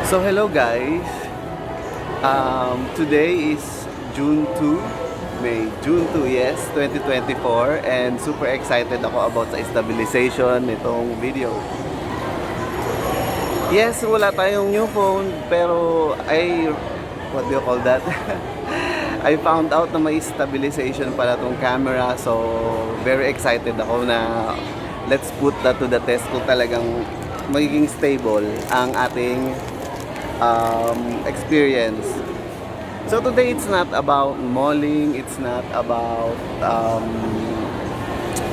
So hello guys, today is June 2, June 2, yes, 2024, and super excited ako about sa stabilization nitong video. Yes, wala tayong new phone, pero what do you call that? I found out na may stabilization pala tong camera, so very excited ako na let's put that to the test kung talagang magiging stable ang ating experience. So today it's not about mauling, it's not about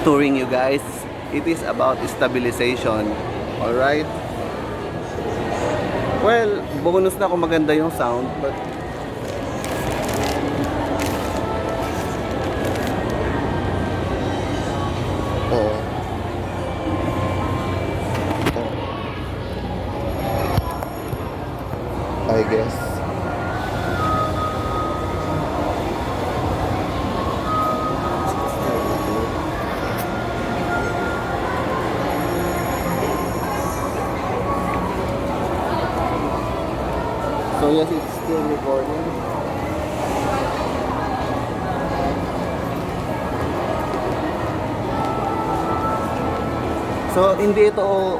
touring you guys. It is about stabilization. Alright? Well, bonus na kung maganda yung sound, but oh. I guess. So yes, it's still recording. So hindi ito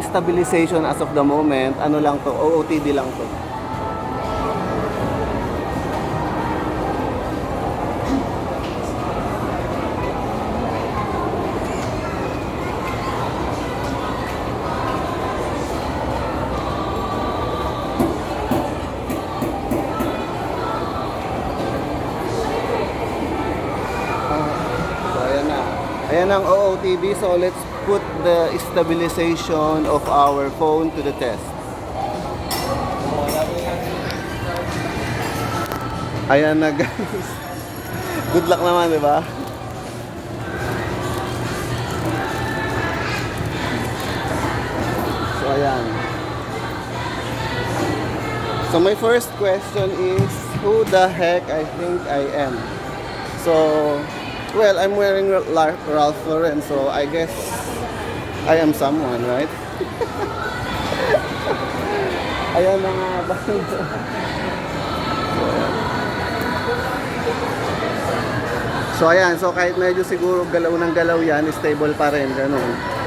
stabilization as of the moment. Ano lang to, OOTD lang to. Ayan ang OOTD, so let's put the stabilization of our phone to the test. Ayan na guys. Good luck naman, di ba? So ayan. So my first question is, who the heck I think I am? So well, I'm wearing Ralph Lauren, so I guess I am someone, right? Ayan na nga ba? So ayan, so kahit medyo siguro galaw ng galaw yan, stable pa rin, ganun.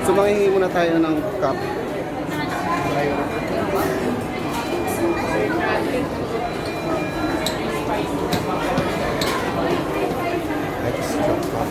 So manghihingi muna tayo ng cup. Extra cup.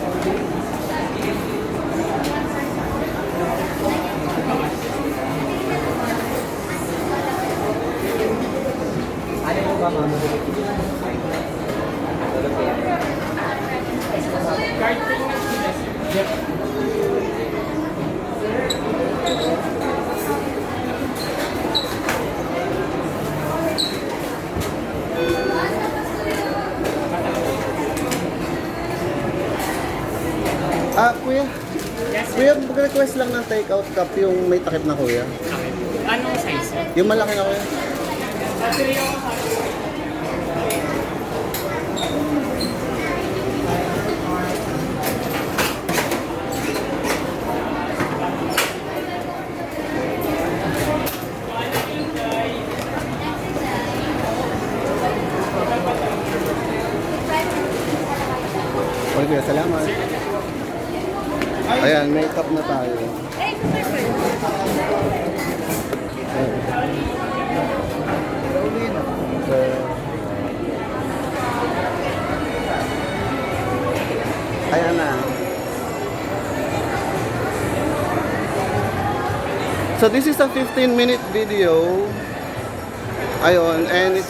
Kuya. Yes, Kuya, mag-request lang ng take-out cup yung may takip na kuya. okay. Anong size? Yung malaki na kuya. Okay kuya, salamat. Ayan, may cup na tayo. Ayan na. So this is a 15-minute video. Ayun, and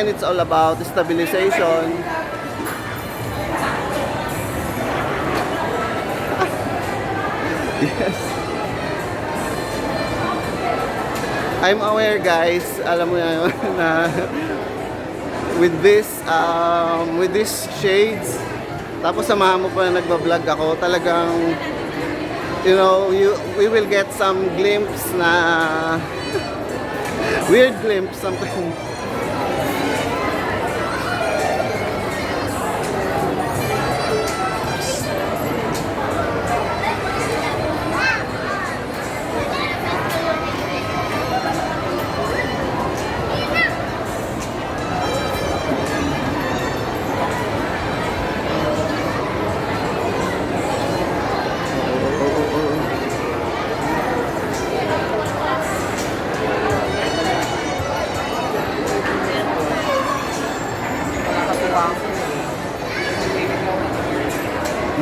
it's all about stabilization. Yes. I'm aware guys, alam mo na yun, na with these shades. Tapos samahan mo pa na nagba-vlog ako, talagang we will get some glimpse na weird glimpse something.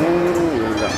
Yun lang.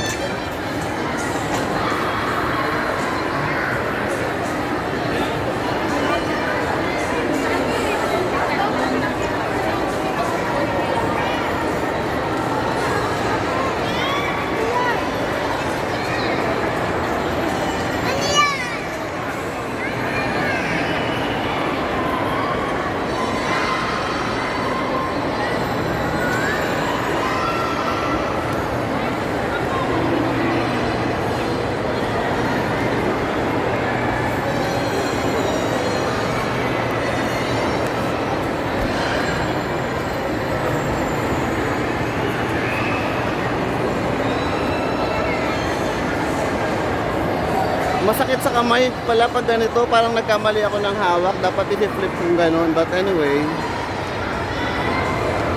Masakit sa kamay pala pag ganito, parang nagkamali ako ng hawak, dapat i-flip kung ganon. But anyway,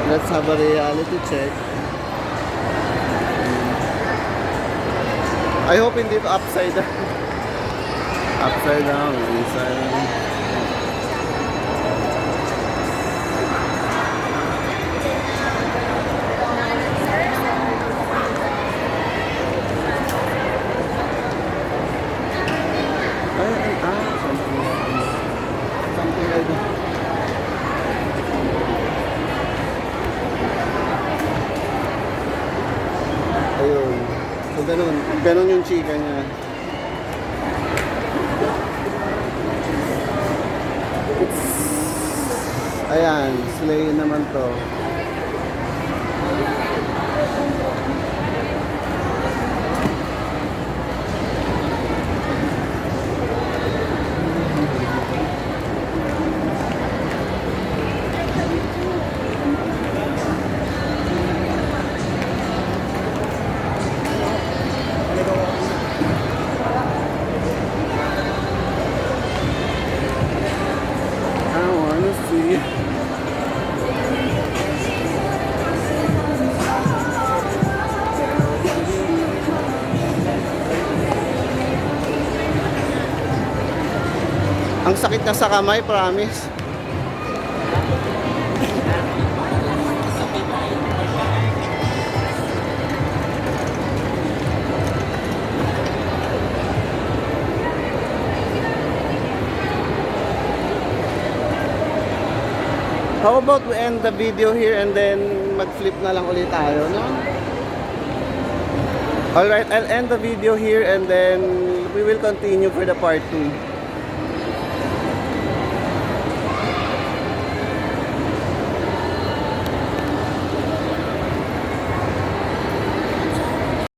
let's have a reality check. I hope hindi to upside down. Upside down, inside down. Something like that. Ayun. So, ganun yung chika niya. Ayan, slay naman to. I wanna see. Ang sakit na sa kamay, promise. How about we end the video here and then mag-flip na lang ulit tayo, no? Alright, I'll end the video here and then we will continue for the part 2.